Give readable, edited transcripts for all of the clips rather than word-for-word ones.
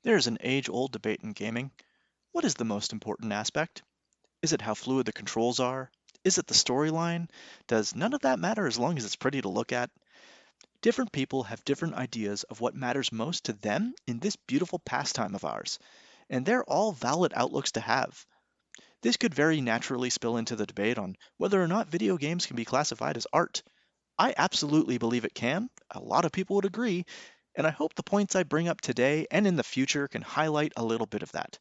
There's an age-old debate in gaming. What is the most important aspect? Is it how fluid the controls are? Is it the storyline? Does none of that matter as long as it's pretty to look at? Different people have different ideas of what matters most to them in this beautiful pastime of ours, and they're all valid outlooks to have. This could very naturally spill into the debate on whether or not video games can be classified as art. I absolutely believe it can. A lot of people would agree, and I hope the points I bring up today and in the future can highlight a little bit of that.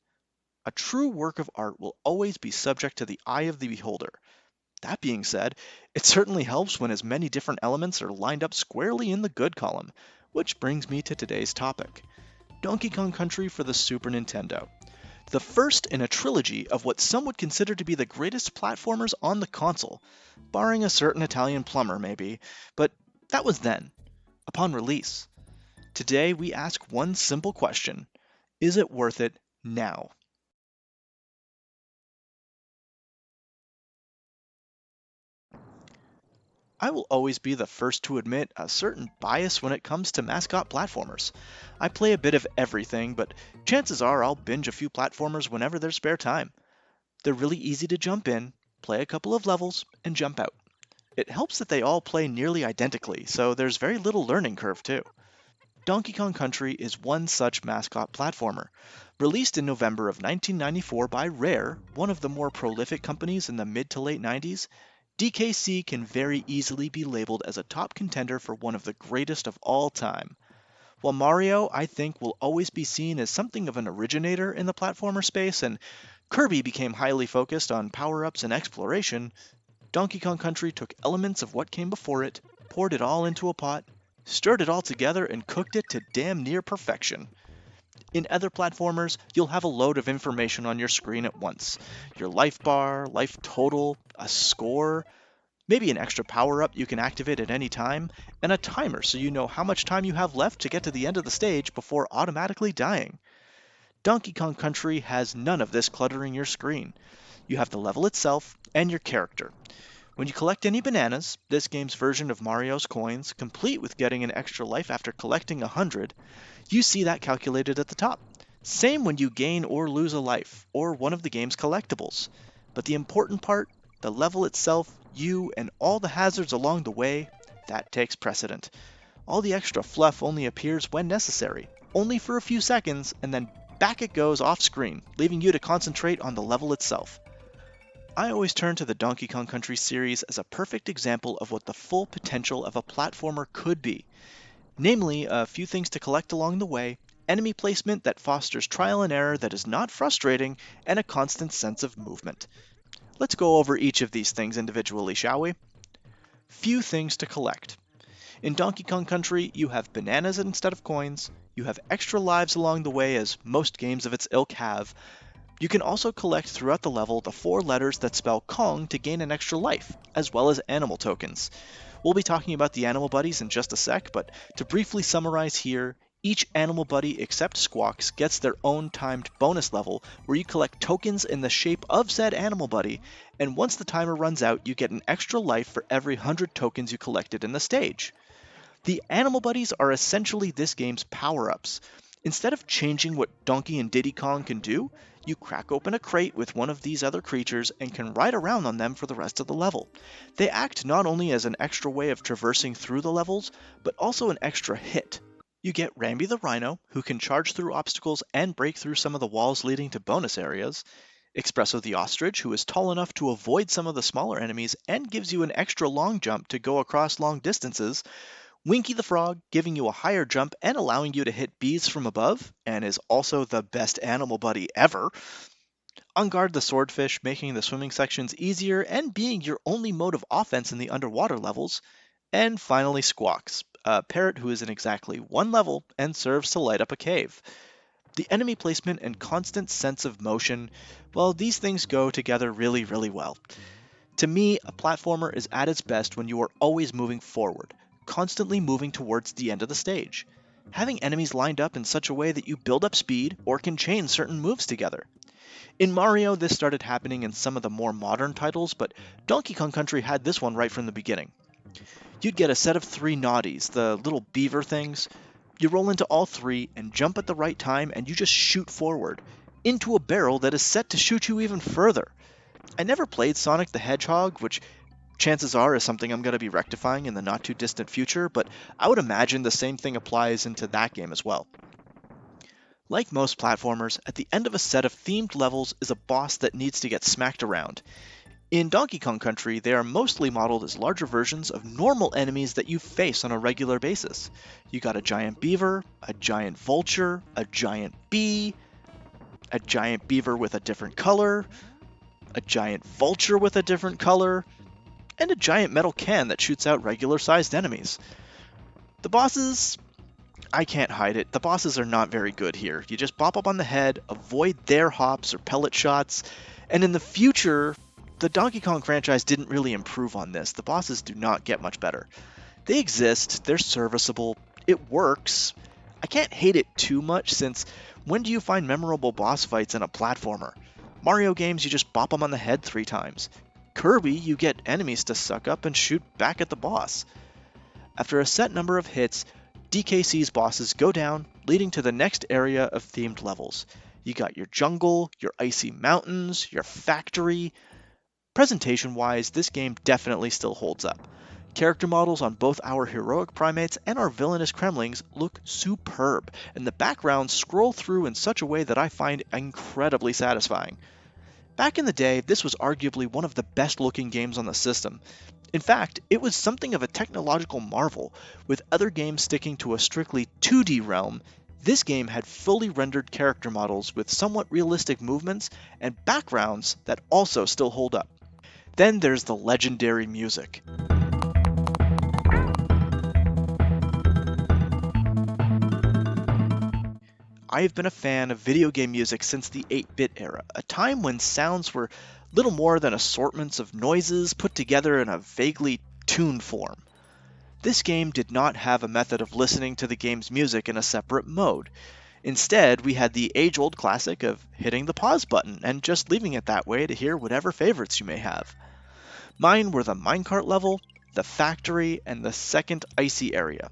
A true work of art will always be subject to the eye of the beholder. That being said, it certainly helps when as many different elements are lined up squarely in the good column, which brings me to today's topic. Donkey Kong Country for the Super Nintendo. The first in a trilogy of what some would consider to be the greatest platformers on the console, barring a certain Italian plumber maybe, but that was then, upon release. Today we ask one simple question: is it worth it now? I will always be the first to admit a certain bias when it comes to mascot platformers. I play a bit of everything, but chances are I'll binge a few platformers whenever there's spare time. They're really easy to jump in, play a couple of levels, and jump out. It helps that they all play nearly identically, so there's very little learning curve too. Donkey Kong Country is one such mascot platformer. Released in November of 1994 by Rare, one of the more prolific companies in the mid to late 90s, DKC can very easily be labeled as a top contender for one of the greatest of all time. While Mario, I think, will always be seen as something of an originator in the platformer space, and Kirby became highly focused on power-ups and exploration, Donkey Kong Country took elements of what came before it, poured it all into a pot, stirred it all together, and cooked it to damn near perfection. In other platformers, you'll have a load of information on your screen at once. Your life bar, life total, a score, maybe an extra power-up you can activate at any time, and a timer so you know how much time you have left to get to the end of the stage before automatically dying. Donkey Kong Country has none of this cluttering your screen. You have the level itself and your character. When you collect any bananas, this game's version of Mario's coins, complete with getting an extra life after collecting 100, you see that calculated at the top. Same when you gain or lose a life, or one of the game's collectibles. But the important part, the level itself, you, and all the hazards along the way, that takes precedent. All the extra fluff only appears when necessary, only for a few seconds, and then back it goes off screen, leaving you to concentrate on the level itself. I always turn to the Donkey Kong Country series as a perfect example of what the full potential of a platformer could be. Namely, a few things to collect along the way, enemy placement that fosters trial and error that is not frustrating, and a constant sense of movement. Let's go over each of these things individually, shall we? Few things to collect. In Donkey Kong Country, you have bananas instead of coins, you have extra lives along the way as most games of its ilk have. You can also collect throughout the level the 4 letters that spell Kong to gain an extra life, as well as animal tokens. We'll be talking about the animal buddies in just a sec, but to briefly summarize here, each animal buddy except Squawks gets their own timed bonus level where you collect tokens in the shape of said animal buddy, and once the timer runs out, you get an extra life for every 100 tokens you collected in the stage. The animal buddies are essentially this game's power-ups. Instead of changing what Donkey and Diddy Kong can do, you crack open a crate with one of these other creatures and can ride around on them for the rest of the level. They act not only as an extra way of traversing through the levels, but also an extra hit. You get Rambi the Rhino, who can charge through obstacles and break through some of the walls leading to bonus areas. Espresso the Ostrich, who is tall enough to avoid some of the smaller enemies and gives you an extra long jump to go across long distances. Winky the Frog, giving you a higher jump and allowing you to hit bees from above, and is also the best animal buddy ever. Unguard the Swordfish, making the swimming sections easier and being your only mode of offense in the underwater levels. And finally Squawks, a parrot who is in exactly one level and serves to light up a cave. The enemy placement and constant sense of motion, well, these things go together really, really well. To me, a platformer is at its best when you are always moving forward, constantly moving towards the end of the stage. Having enemies lined up in such a way that you build up speed or can chain certain moves together. In Mario, this started happening in some of the more modern titles, but Donkey Kong Country had this one right from the beginning. You'd get a set of 3 naughties, the little beaver things. You roll into all three and jump at the right time, and you just shoot forward into a barrel that is set to shoot you even further. I never played Sonic the Hedgehog, which chances are is something I'm going to be rectifying in the not too distant future, but I would imagine the same thing applies into that game as well. Like most platformers, at the end of a set of themed levels is a boss that needs to get smacked around. In Donkey Kong Country, they are mostly modeled as larger versions of normal enemies that you face on a regular basis. You got a giant beaver, a giant vulture, a giant bee, a giant beaver with a different color, a giant vulture with a different color, and a giant metal can that shoots out regular-sized enemies. The bosses, I can't hide it, the bosses are not very good here. You just bop up on the head, avoid their hops or pellet shots, and in the future, the Donkey Kong franchise didn't really improve on this. The bosses do not get much better. They exist, they're serviceable, it works. I can't hate it too much since when do you find memorable boss fights in a platformer? Mario games, you just bop them on the head 3 times. Kirby, you get enemies to suck up and shoot back at the boss. After a set number of hits, DKC's bosses go down, leading to the next area of themed levels. You got your jungle, your icy mountains, your factory. Presentation-wise, this game definitely still holds up. Character models on both our heroic primates and our villainous Kremlings look superb, and the backgrounds scroll through in such a way that I find incredibly satisfying. Back in the day, this was arguably one of the best looking games on the system. In fact, it was something of a technological marvel. With other games sticking to a strictly 2D realm, this game had fully rendered character models with somewhat realistic movements and backgrounds that also still hold up. Then there's the legendary music. I have been a fan of video game music since the 8-bit era, a time when sounds were little more than assortments of noises put together in a vaguely tuned form. This game did not have a method of listening to the game's music in a separate mode. Instead, we had the age-old classic of hitting the pause button and just leaving it that way to hear whatever favorites you may have. Mine were the minecart level, the factory, and the second icy area.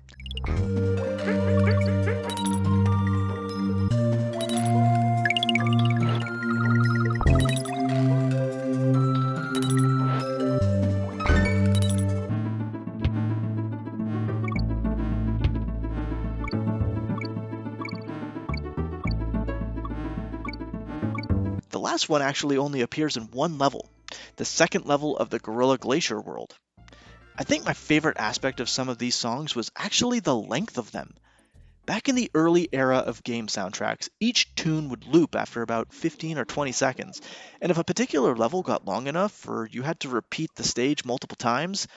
The last one actually only appears in one level, the second level of the Gorilla Glacier world. I think my favorite aspect of some of these songs was actually the length of them. Back in the early era of game soundtracks, each tune would loop after about 15 or 20 seconds, and if a particular level got long enough or you had to repeat the stage multiple times,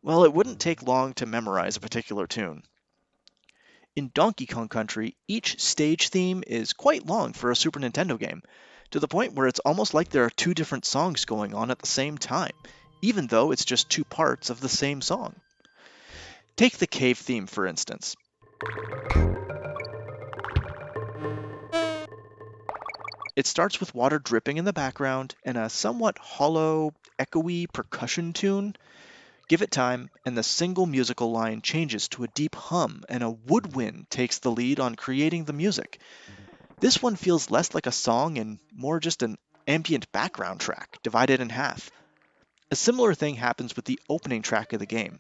well, it wouldn't take long to memorize a particular tune. In Donkey Kong Country, each stage theme is quite long for a Super Nintendo game, to the point where it's almost like there are 2 different songs going on at the same time, even though it's just 2 parts of the same song. Take the cave theme, for instance. It starts with water dripping in the background and a somewhat hollow, echoey percussion tune. Give it time, and the single musical line changes to a deep hum, and a woodwind takes the lead on creating the music. This one feels less like a song and more just an ambient background track, divided in half. A similar thing happens with the opening track of the game.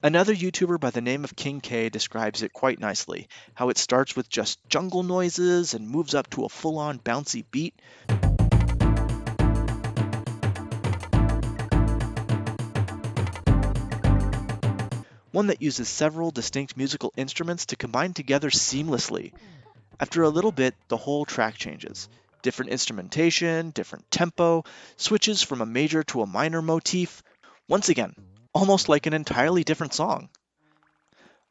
Another YouTuber by the name of King K describes it quite nicely, how it starts with just jungle noises and moves up to a full-on bouncy beat. One that uses several distinct musical instruments to combine together seamlessly. After a little bit, the whole track changes. Different instrumentation, different tempo, switches from a major to a minor motif. Once again, almost like an entirely different song.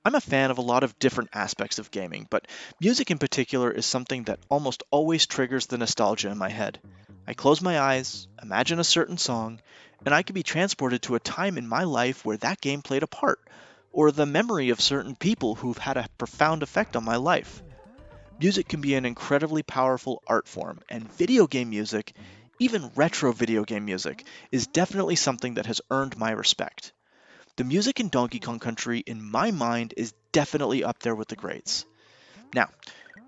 I'm a fan of a lot of different aspects of gaming, but music in particular is something that almost always triggers the nostalgia in my head. I close my eyes, imagine a certain song, and I can be transported to a time in my life where that game played a part, or the memory of certain people who've had a profound effect on my life. Music can be an incredibly powerful art form, and video game music Even retro video game music is definitely something that has earned my respect. The music in Donkey Kong Country, in my mind, is definitely up there with the greats. Now,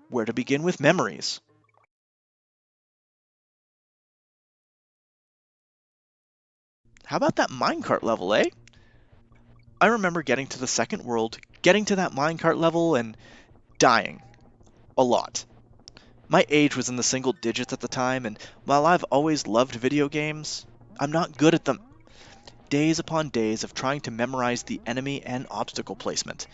where to begin with memories? How about that minecart level, eh? I remember getting to the second world, getting to that minecart level, and dying. A lot. My age was in the single digits at the time, and while I've always loved video games, I'm not good at them. Days upon days of trying to memorize the enemy and obstacle placement.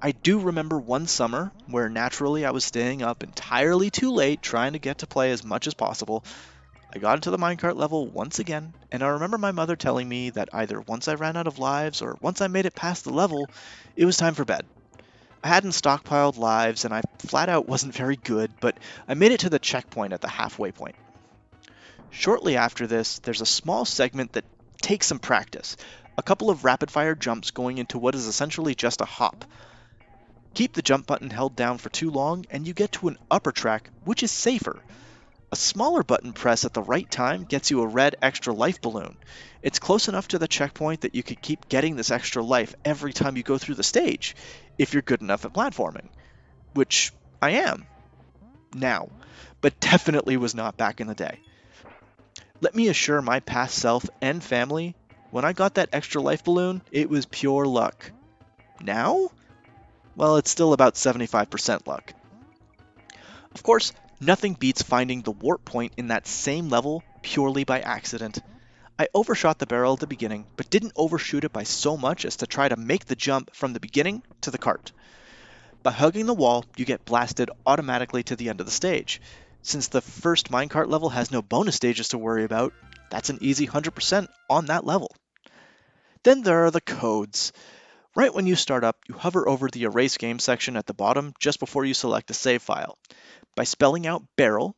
I do remember one summer where naturally I was staying up entirely too late trying to get to play as much as possible. I got into the minecart level once again, and I remember my mother telling me that either once I ran out of lives or once I made it past the level, it was time for bed. I hadn't stockpiled lives and I flat out wasn't very good, but I made it to the checkpoint at the halfway point. Shortly after this, there's a small segment that takes some practice. A couple of rapid fire jumps going into what is essentially just a hop. Keep the jump button held down for too long and you get to an upper track, which is safer. A smaller button press at the right time gets you a red extra life balloon. It's close enough to the checkpoint that you could keep getting this extra life every time you go through the stage, if you're good enough at platforming. Which I am. Now. But definitely was not back in the day. Let me assure my past self and family, when I got that extra life balloon, it was pure luck. Now? Well, it's still about 75% luck. Of course, nothing beats finding the warp point in that same level purely by accident. I overshot the barrel at the beginning, but didn't overshoot it by so much as to try to make the jump from the beginning to the cart. By hugging the wall, you get blasted automatically to the end of the stage. Since the first minecart level has no bonus stages to worry about, that's an easy 100% on that level. Then there are the codes. Right when you start up, you hover over the Erase Game section at the bottom just before you select a save file. By spelling out barrel,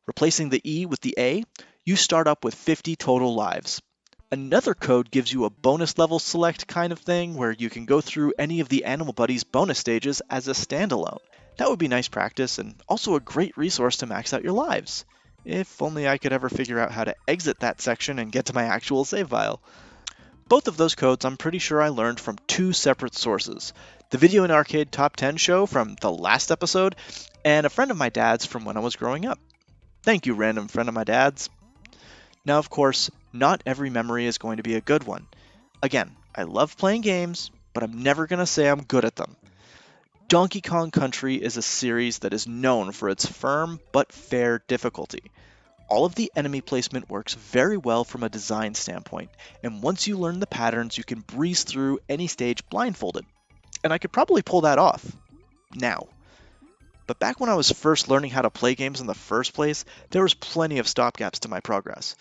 replacing the E with the A, you start up with 50 total lives. Another code gives you a bonus level select kind of thing where you can go through any of the Animal Buddies bonus stages as a standalone. That would be nice practice and also a great resource to max out your lives. If only I could ever figure out how to exit that section and get to my actual save file. Both of those codes I'm pretty sure I learned from two separate sources. The Video and Arcade Top 10 show from the last episode, and a friend of my dad's from when I was growing up. Thank you, random friend of my dad's. Now, of course, not every memory is going to be a good one. Again, I love playing games, but I'm never going to say I'm good at them. Donkey Kong Country is a series that is known for its firm but fair difficulty. All of the enemy placement works very well from a design standpoint, and once you learn the patterns, you can breeze through any stage blindfolded. And I could probably pull that off. Now. But back when I was first learning how to play games in the first place, there was plenty of stopgaps to my progress.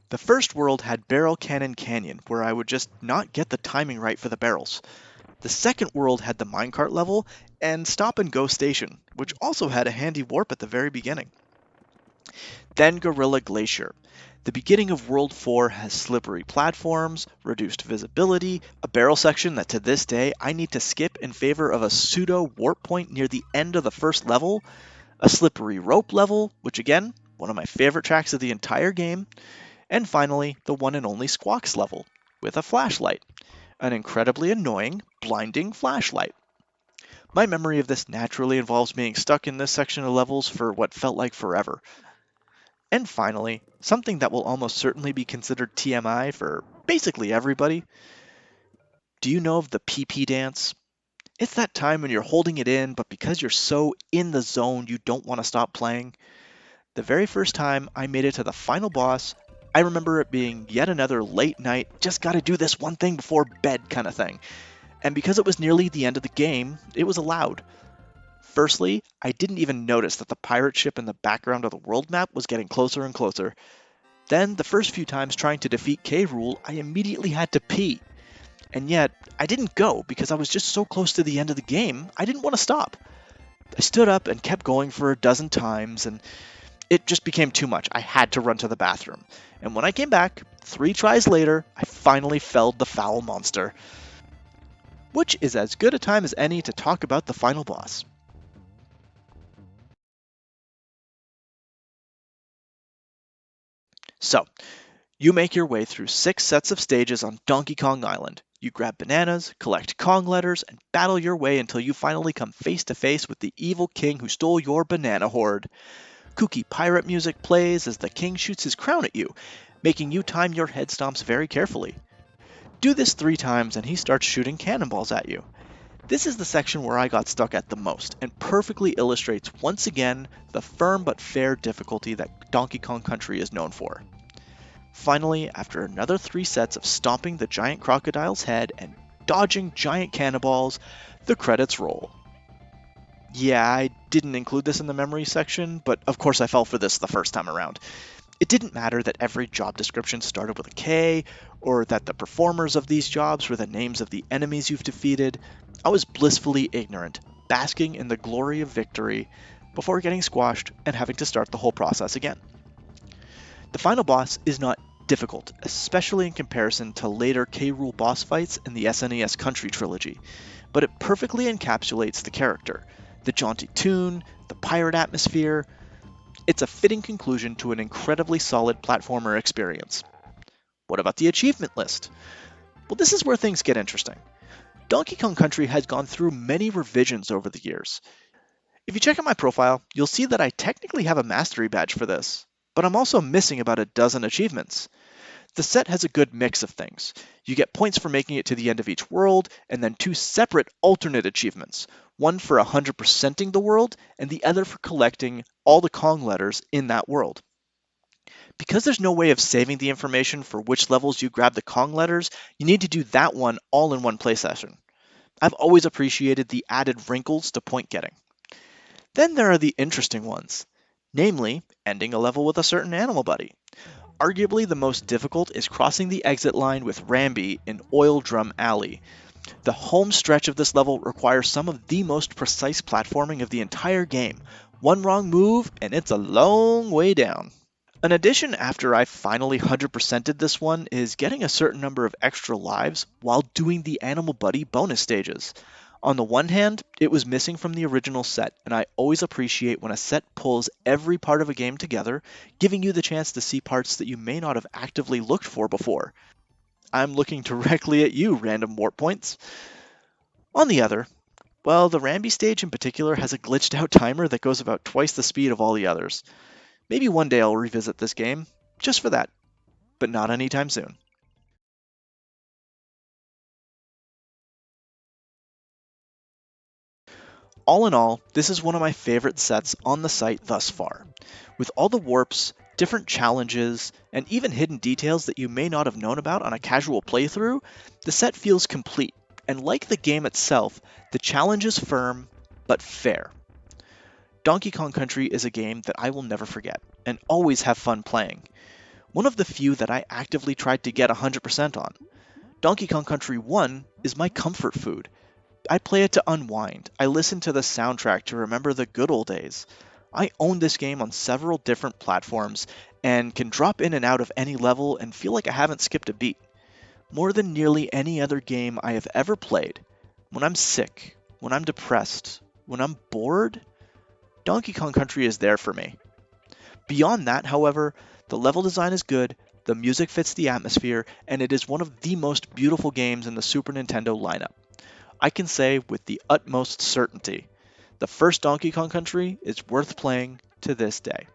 The first world had Barrel Cannon Canyon, where I would just not get the timing right for the barrels. The second world had the minecart level, and Stop and Go Station, which also had a handy warp at the very beginning. Then Gorilla Glacier. The beginning of World 4 has slippery platforms, reduced visibility, a barrel section that to this day I need to skip in favor of a pseudo warp point near the end of the first level, a slippery rope level, which again, one of my favorite tracks of the entire game, and finally the one and only Squawks level, with a flashlight, an incredibly annoying, blinding flashlight. My memory of this naturally involves being stuck in this section of levels for what felt like forever. And finally, something that will almost certainly be considered TMI for basically everybody. Do you know of the PP dance? It's that time when you're holding it in, but because you're so in the zone, you don't want to stop playing. The very first time I made it to the final boss, I remember it being yet another late night, just gotta do this one thing before bed kind of thing. And because it was nearly the end of the game, it was allowed. Firstly, I didn't even notice that the pirate ship in the background of the world map was getting closer and closer. Then, the first few times trying to defeat K. Rool, I immediately had to pee. And yet, I didn't go because I was just so close to the end of the game, I didn't want to stop. I stood up and kept going for a dozen times, and it just became too much. I had to run to the bathroom. And when I came back, 3 tries later, I finally felled the foul monster. Which is as good a time as any to talk about the final boss. So, you make your way through 6 sets of stages on Donkey Kong Island. You grab bananas, collect Kong letters, and battle your way until you finally come face to face with the evil king who stole your banana hoard. Kooky pirate music plays as the king shoots his crown at you, making you time your head stomps very carefully. Do this 3 times and he starts shooting cannonballs at you. This is the section where I got stuck at the most, and perfectly illustrates once again the firm but fair difficulty that Donkey Kong Country is known for. Finally, after another 3 sets of stomping the giant crocodile's head and dodging giant cannonballs, the credits roll. Yeah, I didn't include this in the memory section, but of course I fell for this the first time around. It didn't matter that every job description started with a K, or that the performers of these jobs were the names of the enemies you've defeated. I was blissfully ignorant, basking in the glory of victory, before getting squashed and having to start the whole process again. The final boss is not difficult, especially in comparison to later K. Rool boss fights in the SNES Country trilogy, but it perfectly encapsulates the character, the jaunty tune, the pirate atmosphere. It's a fitting conclusion to an incredibly solid platformer experience. What about the achievement list? Well, this is where things get interesting. Donkey Kong Country has gone through many revisions over the years. If you check out my profile, you'll see that I technically have a mastery badge for this, but I'm also missing about a dozen achievements. The set has a good mix of things. You get points for making it to the end of each world, and then 2 separate alternate achievements, one for 100%ing the world, and the other for collecting all the Kong letters in that world. Because there's no way of saving the information for which levels you grab the Kong letters, you need to do that one all in one play session. I've always appreciated the added wrinkles to point getting. Then there are the interesting ones, namely, ending a level with a certain animal buddy. Arguably the most difficult is crossing the exit line with Rambi in Oil Drum Alley. The home stretch of this level requires some of the most precise platforming of the entire game. One wrong move and it's a long way down. An addition after I finally 100%ed this one is getting a certain number of extra lives while doing the Animal Buddy bonus stages. On the one hand, it was missing from the original set, and I always appreciate when a set pulls every part of a game together, giving you the chance to see parts that you may not have actively looked for before. I'm looking directly at you, random warp points. On the other, well, the Rambi stage in particular has a glitched out timer that goes about twice the speed of all the others. Maybe one day I'll revisit this game, just for that, but not anytime soon. All in all, this is one of my favorite sets on the site thus far. With all the warps, different challenges, and even hidden details that you may not have known about on a casual playthrough, the set feels complete, and like the game itself, the challenge is firm, but fair. Donkey Kong Country is a game that I will never forget, and always have fun playing. One of the few that I actively tried to get 100% on. Donkey Kong Country 1 is my comfort food. I play it to unwind. I listen to the soundtrack to remember the good old days. I own this game on several different platforms and can drop in and out of any level and feel like I haven't skipped a beat. More than nearly any other game I have ever played, when I'm sick, when I'm depressed, when I'm bored, Donkey Kong Country is there for me. Beyond that, however, the level design is good, the music fits the atmosphere, and it is one of the most beautiful games in the Super Nintendo lineup. I can say with the utmost certainty, the first Donkey Kong Country is worth playing to this day.